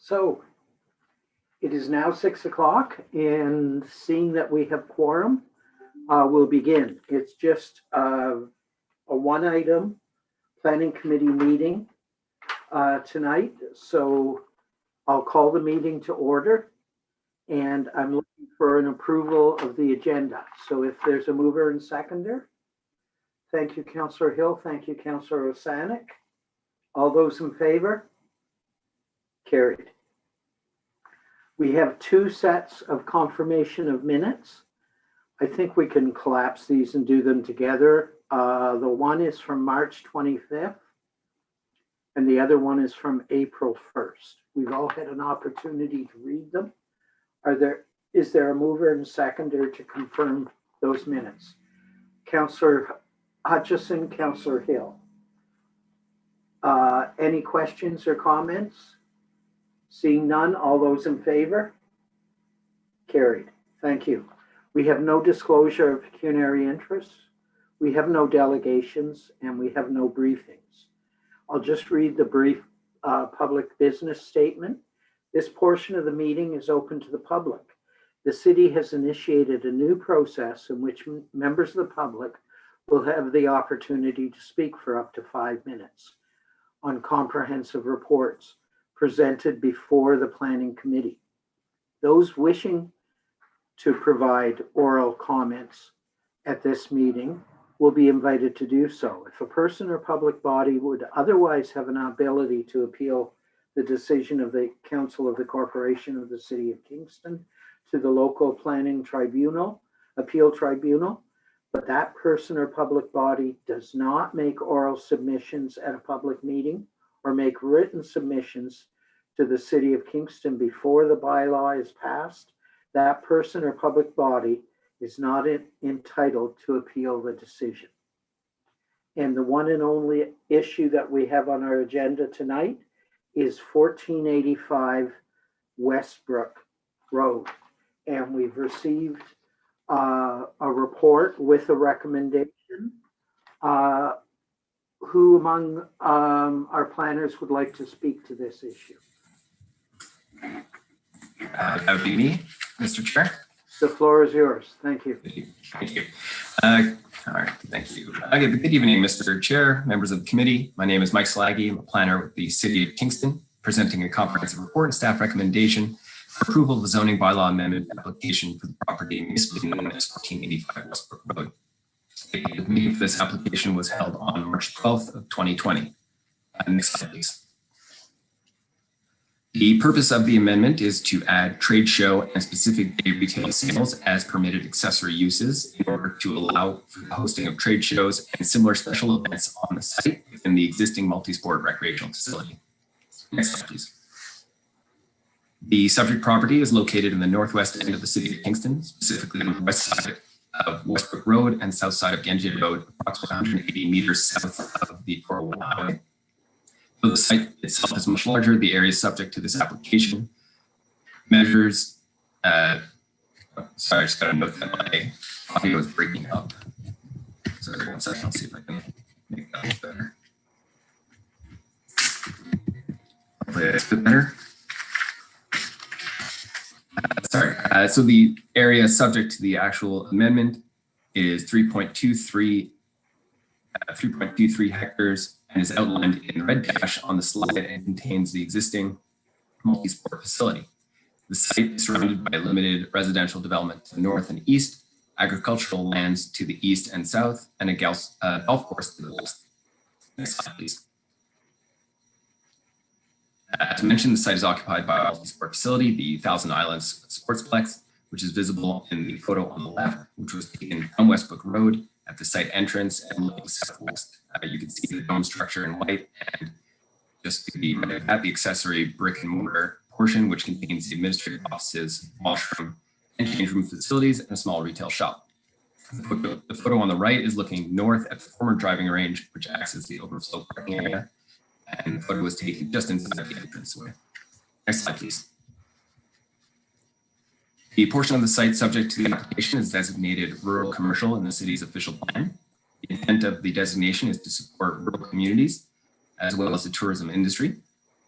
So it is now 6 o'clock, and seeing that we have quorum, we'll begin. It's just a one-item planning committee meeting tonight. So I'll call the meeting to order, and I'm looking for an approval of the agenda. So if there's a mover and seconder, thank you, Councillor Hill. Thank you, Councillor Osanek. All those in favor? Carried. We have two sets of confirmation of minutes. I think we can collapse these and do them together. The one is from March 25th, and the other one is from April 1st. We've all had an opportunity to read them. Is there a mover and seconder to confirm those minutes? Councillor Hutchison, Councillor Hill. Any questions or comments? Seeing none, all those in favor? Carried. Thank you. We have no disclosure of pecuniary interests. We have no delegations, and we have no briefings. I'll just read the brief public business statement. This portion of the meeting is open to the public. The city has initiated a new process in which members of the public will have the opportunity to speak for up to 5 minutes on comprehensive reports presented before the planning committee. Those wishing to provide oral comments at this meeting will be invited to do so. If a person or public body would otherwise have an ability to appeal the decision of the Council of the Corporation of the City of Kingston to the local planning tribunal, appeal tribunal, but that person or public body does not make oral submissions at a public meeting or make written submissions to the City of Kingston before the bylaw is passed, that person or public body is not entitled to appeal the decision. And the one and only issue that we have on our agenda tonight is 1485 Westbrook Road. And we've received a report with a recommendation. Who among our planners would like to speak to this issue? That would be me, Mr. Chair. The floor is yours. Thank you. Thank you. All right, thank you. Good evening, Mr. Chair, members of the committee. My name is Mike Slaggy. I'm a planner with the City of Kingston, presenting a comprehensive report and staff recommendation for approval of the zoning bylaw amendment application for the property municipally known as 1485 Westbrook Road. The meeting for this application was held on March 12th of 2020. Next slide, please. The purpose of the amendment is to add trade show and specific day retail sales as permitted accessory uses in order to allow for the hosting of trade shows and similar special events on the site within the existing multi-sport recreational facility. Next slide, please. The subject property is located in the northwest end of the City of Kingston, specifically on the west side of Westbrook Road and south side of Genji Road, approximately 180 meters south of the 401 highway. Though the site itself is much larger, the area subject to this application measures, sorry, I just got to note that my audio is breaking up. Sorry, 1 second, I'll see if I can make that look better. Hopefully that's a bit better. So the area subject to the actual amendment is 3.23 hectares and is outlined in the red dash on the slide and contains the existing multi-sport facility. The site is surrounded by limited residential development to the north and east, agricultural lands to the east and south, and a golf course to the west. Next slide, please. As mentioned, the site is occupied by a multi-sport facility, the Thousand Islands Sportsplex, which is visible in the photo on the left, which was taken from Westbrook Road at the site entrance and looking southwest. You can see the dome structure in white, and just to be at the accessory brick and mortar portion, which contains the administrative offices, washroom, and change room facilities, and a small retail shop. The photo on the right is looking north at the former driving range, which acts as the overflow parking area, and the photo was taken just inside the entranceway. Next slide, please. The portion of the site subject to the application is designated rural commercial in the city's official plan. The intent of the designation is to support rural communities as well as the tourism industry.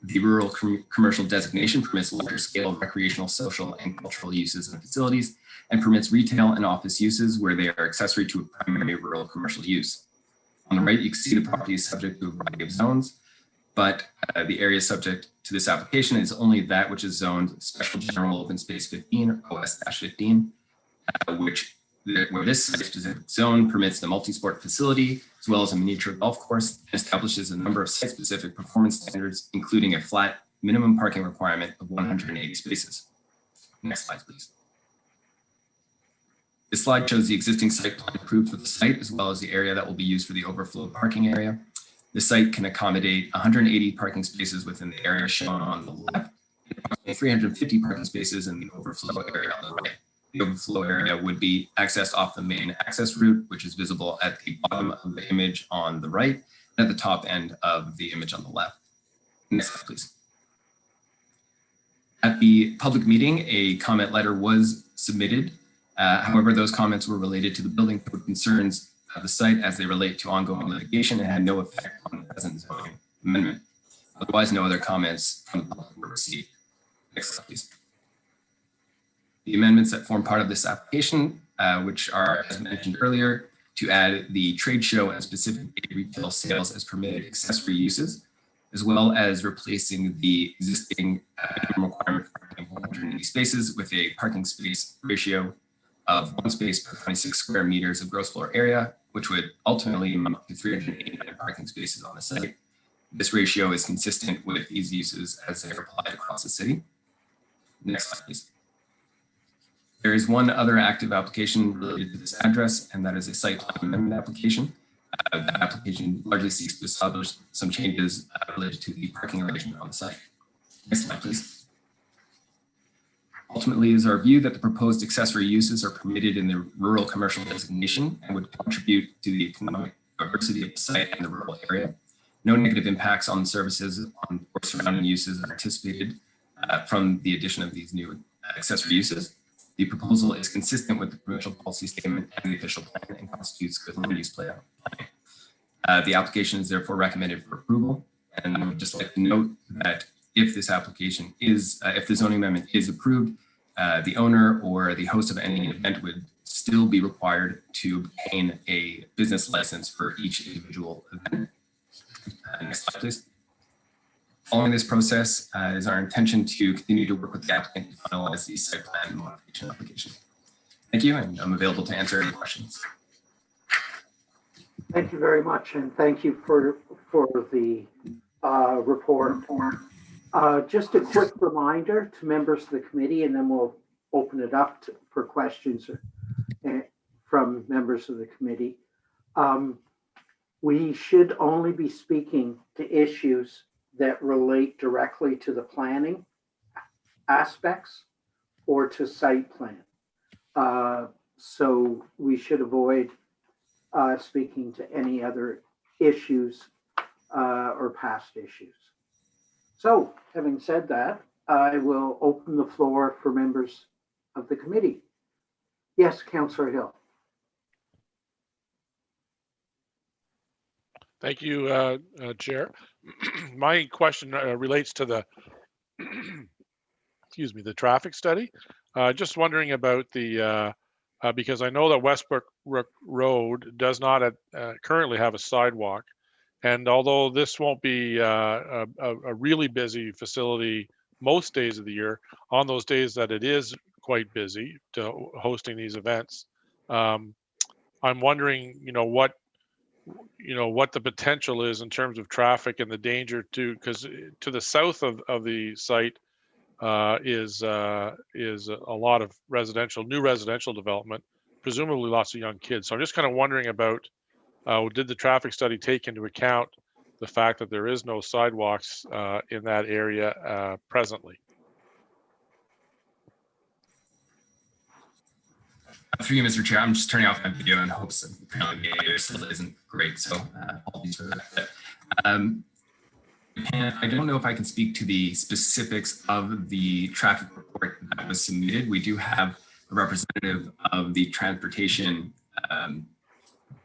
The rural commercial designation permits larger scale recreational, social, and cultural uses and facilities, and permits retail and office uses where they are accessory to a primary rural commercial use. On the right, you can see the property is subject to a variety of zones, but the area subject to this application is only that which is zoned Special General Open Space 15 or OS-15, where this site-specific zone permits the multi-sport facility as well as a miniature golf course and establishes a number of site-specific performance standards, including a flat minimum parking requirement of 180 spaces. Next slide, please. This slide shows the existing site plan approved for the site, as well as the area that will be used for the overflow parking area. The site can accommodate 180 parking spaces within the area shown on the left, and 350 parking spaces in the overflow area on the right. The overflow area would be accessed off the main access route, which is visible at the bottom of the image on the right and at the top end of the image on the left. Next slide, please. At the public meeting, a comment letter was submitted. However, those comments were related to the building code concerns of the site as they relate to ongoing litigation and had no effect on the present zoning amendment. Otherwise, no other comments from the public were received. Next slide, please. The amendments that form part of this application, which are, as mentioned earlier, to add the trade show and specific retail sales as permitted accessory uses, as well as replacing the existing minimum requirement for parking of 180 spaces with a parking space ratio of 1 space per 26 square meters of gross floor area, which would ultimately amount to 389 parking spaces on the site. This ratio is consistent with these uses as they are applied across the city. Next slide, please. There is one other active application related to this address, and that is a site plan amendment application. That application largely seeks to establish some changes related to the parking arrangement on the site. Next slide, please. Ultimately, it is our view that the proposed accessory uses are permitted in the rural commercial designation and would contribute to the economic diversity of the site and the rural area. No negative impacts on services or surrounding uses are anticipated from the addition of these new accessory uses. The proposal is consistent with the provincial policy statement and the official plan and constitutes good land use plan. The application is therefore recommended for approval. And I would just like to note that if this application is, if the zoning amendment is approved, the owner or the host of any event would still be required to obtain a business license for each individual event. Next slide, please. Following this process, it is our intention to continue to work with the applicant to finalize the site plan modification application. Thank you, and I'm available to answer any questions. Thank you very much, and thank you for the report. Just a quick reminder to members of the committee, and then we'll open it up for questions from members of the committee. We should only be speaking to issues that relate directly to the planning aspects or to site plan. So we should avoid speaking to any other issues or past issues. So having said that, I will open the floor for members of the committee. Yes, Councillor Hill. Thank you, Chair. My question relates to the, excuse me, the traffic study. Just wondering about the, because I know that Westbrook Road does not currently have a sidewalk. And although this won't be a really busy facility most days of the year, on those days that it is quite busy to hosting these events, I'm wondering, what the potential is in terms of traffic and the danger because to the south of the site is a lot of new residential development, presumably lots of young kids. So I'm just kind of wondering about, did the traffic study take into account the fact that there is no sidewalks in that area presently? Through you, Mr. Chair, I'm just turning off my video in hopes that apparently the audio still isn't great, so apologies for that. And I don't know if I can speak to the specifics of the traffic report that was submitted. We do have a representative of the transportation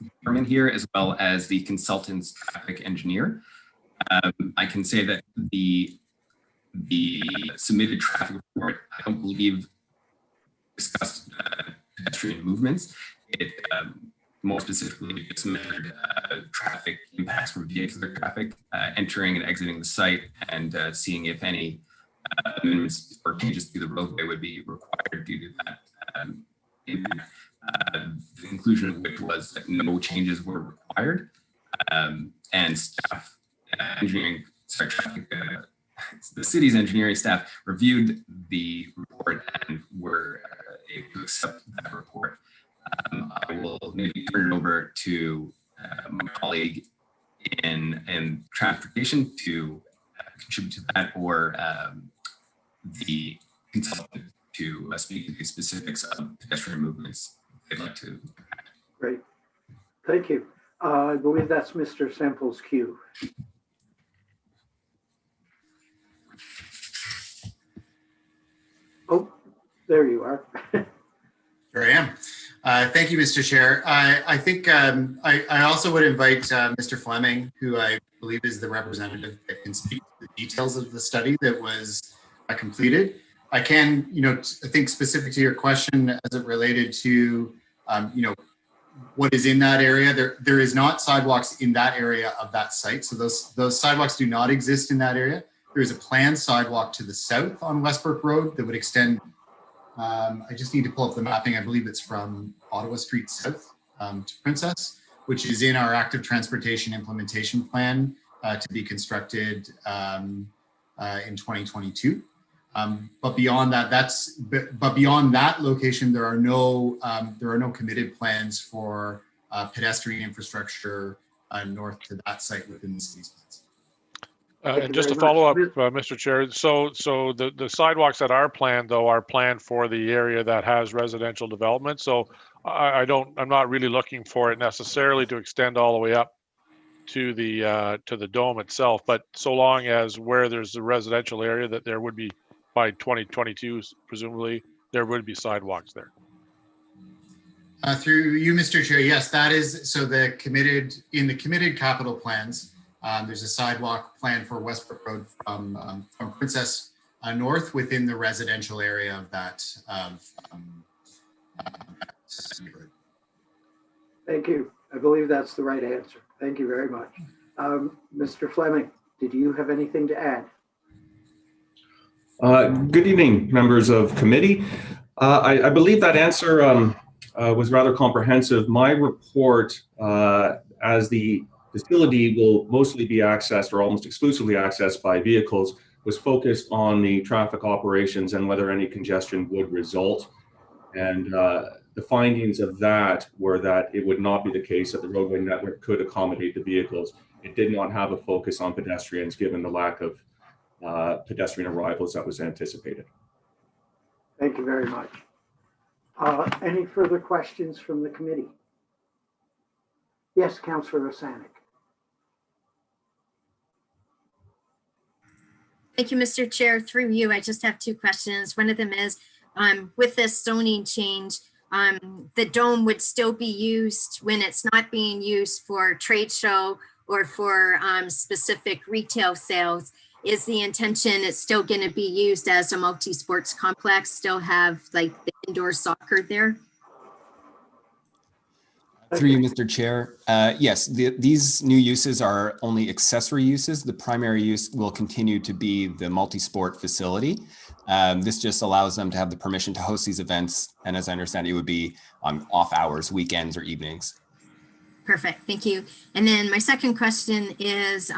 department here, as well as the consultant's traffic engineer. I can say that the the submitted traffic report, I don't believe discussed pedestrian movements. It more specifically just measured traffic impacts from vehicular traffic entering and exiting the site, and seeing if any amendments or changes to the roadway would be required due to that impact. The conclusion of which was that no changes were required, and staff traffic, the city's engineering staff reviewed the report and were able to accept that report. I will maybe turn it over to my colleague in transportation to contribute to that, or the consultant to speak to the specifics of pedestrian movements they'd like to. Great. Thank you. I believe that's Mr. Semple's cue. Oh, there you are. Here I am. Thank you, Mr. Chair. I think I also would invite Mr. Fleming, who I believe is the representative that can speak to the details of the study that was completed. I can, I think specific to your question as it related to, what is in that area. There is not sidewalks in that area of that site. So those sidewalks do not exist in that area. There is a planned sidewalk to the south on Westbrook Road that would extend. I just need to pull up the mapping. I believe it's from Ottawa Street South to Princess, which is in our active transportation implementation plan to be constructed in 2022. But beyond that, but beyond that location, there are no committed plans for pedestrian infrastructure north to that site within the city's plans. And just to follow up, Mr. Chair, so the sidewalks that are planned, though, are planned for the area that has residential development. So I'm not really looking for it necessarily to extend all the way up to the dome itself, but so long as where there's a residential area, that there would be, by 2022, presumably, there would be sidewalks there. Through you, Mr. Chair, yes, that is, so in the committed capital plans, there's a sidewalk plan for Westbrook Road from Princess north within the residential area of that. Thank you. I believe that's the right answer. Thank you very much. Mr. Fleming, did you have anything to add? Good evening, members of committee. I believe that answer was rather comprehensive. My report, as the facility will mostly be accessed or almost exclusively accessed by vehicles, was focused on the traffic operations and whether any congestion would result. And the findings of that were that it would not be the case, that the roadway network could accommodate the vehicles. It did not have a focus on pedestrians given the lack of pedestrian arrivals that was anticipated. Thank you very much. Any further questions from the committee? Yes, Councillor Osanik. Thank you, Mr. Chair. Through you, I just have two questions. One of them is, with this zoning change, the dome would still be used when it's not being used for trade show or for specific retail sales. Is the intention it's still going to be used as a multi-sports complex, still have like the indoor soccer there? Through you, Mr. Chair. Yes, these new uses are only accessory uses. The primary use will continue to be the multi-sport facility. This just allows them to have the permission to host these events. And as I understand, it would be on off hours, weekends or evenings. Perfect, thank you. And then my second question is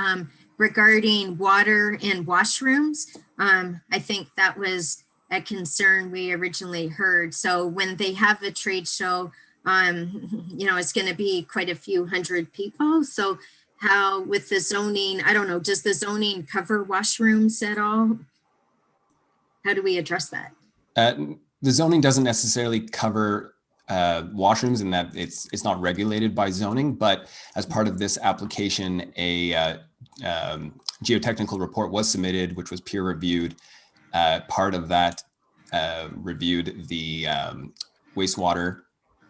regarding water and washrooms. I think that was a concern we originally heard. So when they have a trade show, it's going to be quite a few hundred people. So how with the zoning, I don't know, does the zoning cover washrooms at all? How do we address that? The zoning doesn't necessarily cover washrooms in that it's not regulated by zoning, but as part of this application, a geotechnical report was submitted, which was peer reviewed. Part of that reviewed the wastewater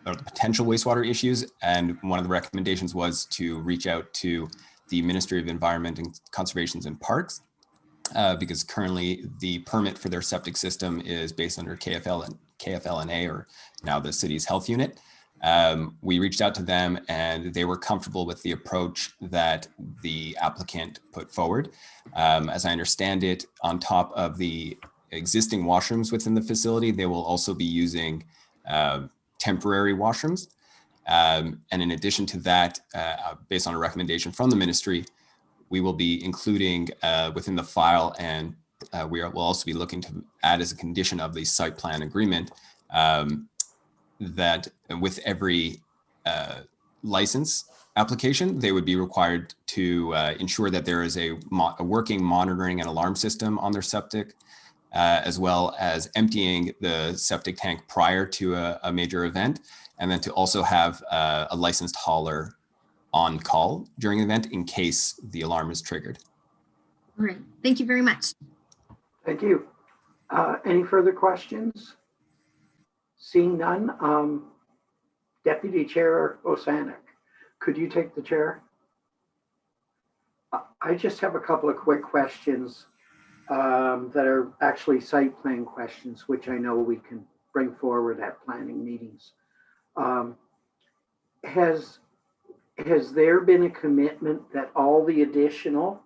or the potential wastewater issues. And one of the recommendations was to reach out to the Ministry of Environment and Conservation and Parks because currently the permit for their septic system is based under KFLNA, or now the city's health unit. We reached out to them and they were comfortable with the approach that the applicant put forward. As I understand it, on top of the existing washrooms within the facility, they will also be using temporary washrooms. And in addition to that, based on a recommendation from the ministry, we will be including within the file, and will also be looking to add as a condition of the site plan agreement that with every license application, they would be required to ensure that there is a working monitoring and alarm system on their septic, as well as emptying the septic tank prior to a major event, and then to also have a licensed hauler on call during the event in case the alarm is triggered. All right, thank you very much. Thank you. Any further questions? Seeing none, Deputy Chair Osanek, could you take the chair? I just have a couple of quick questions that are actually site plan questions, which I know we can bring forward at planning meetings. Has there been a commitment that all the additional,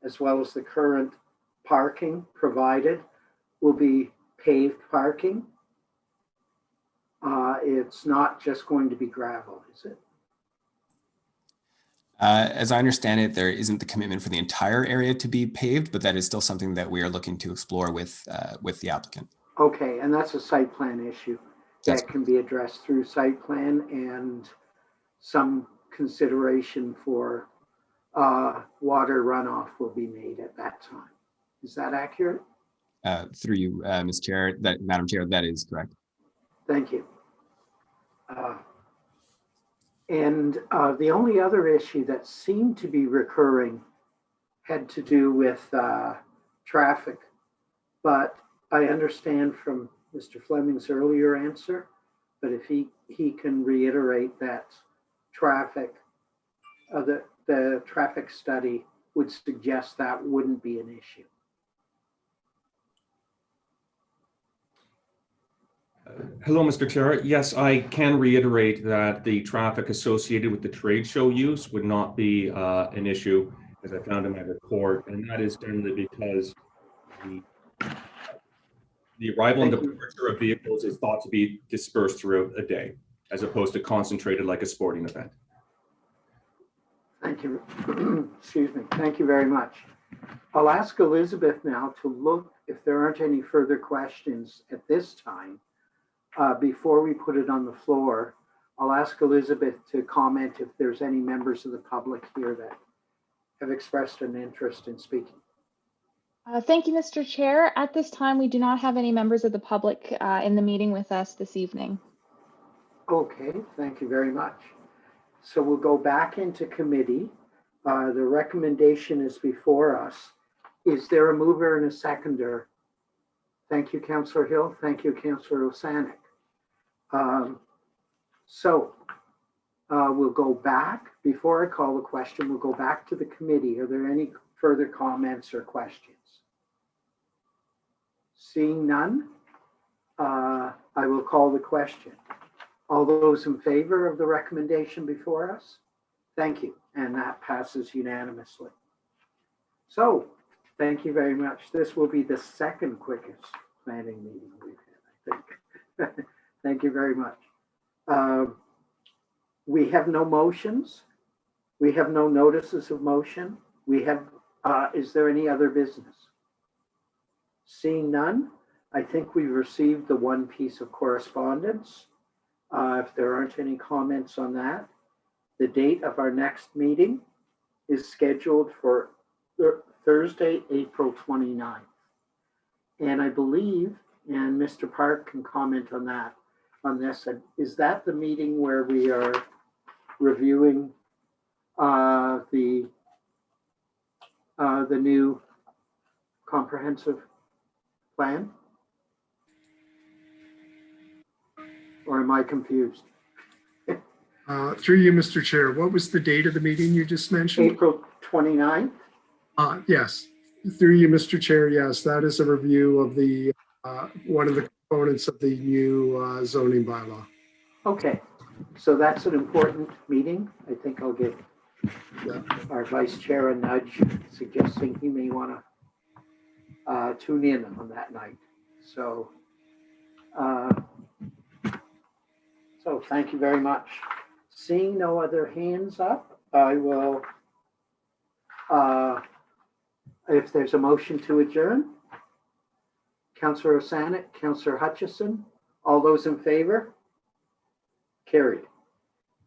as well as the current parking provided, will be paved parking? It's not just going to be gravel, is it? As I understand it, there isn't the commitment for the entire area to be paved, but that is still something that we are looking to explore with the applicant. Okay, and that's a site plan issue that can be addressed through site plan, and some consideration for water runoff will be made at that time. Is that accurate? Through you, Madam Chair, that is correct. Thank you. And the only other issue that seemed to be recurring had to do with traffic. But I understand from Mr. Fleming's earlier answer, but if he can reiterate that traffic, the traffic study would suggest that wouldn't be an issue. Hello, Mr. Chair. Yes, I can reiterate that the traffic associated with the trade show use would not be an issue, as I found in my report, and that is generally because the arrival and departure of vehicles is thought to be dispersed throughout a day, as opposed to concentrated like a sporting event. Thank you. Excuse me. Thank you very much. I'll ask Elizabeth now to look if there aren't any further questions at this time. Before we put it on the floor, I'll ask Elizabeth to comment if there's any members of the public here that have expressed an interest in speaking. Thank you, Mr. Chair. At this time, we do not have any members of the public in the meeting with us this evening. Okay, thank you very much. So we'll go back into committee. The recommendation is before us. Is there a mover and a seconder? Thank you, Councillor Hill. Thank you, Councillor Osanek. We'll go back, before I call the question, we'll go back to the committee. Are there any further comments or questions? Seeing none, I will call the question. All those in favor of the recommendation before us? Thank you, and that passes unanimously. So, thank you very much. This will be the second quickest planning meeting we've had, I think. Thank you very much. We have no motions. We have no notices of motion. We have, is there any other business? Seeing none, I think we've received the one piece of correspondence. If there aren't any comments on that, the date of our next meeting is scheduled for Thursday, April 29th. And I believe, and Mr. Park can comment on that, on this, is that the meeting where we are reviewing the new comprehensive plan? Or am I confused? Through you, Mr. Chair, what was the date of the meeting you just mentioned? April 29th? Yes. Through you, Mr. Chair, yes, that is a review of the, one of the components of the new zoning bylaw. Okay, so that's an important meeting. I think I'll give our vice chair a nudge suggesting he may want to tune in on that night. So, so thank you very much. Seeing no other hands up, I will, if there's a motion to adjourn, Councillor Osanek, Councillor Hutchison, all those in favor? Carried.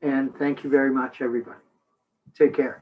And thank you very much, everybody. Take care.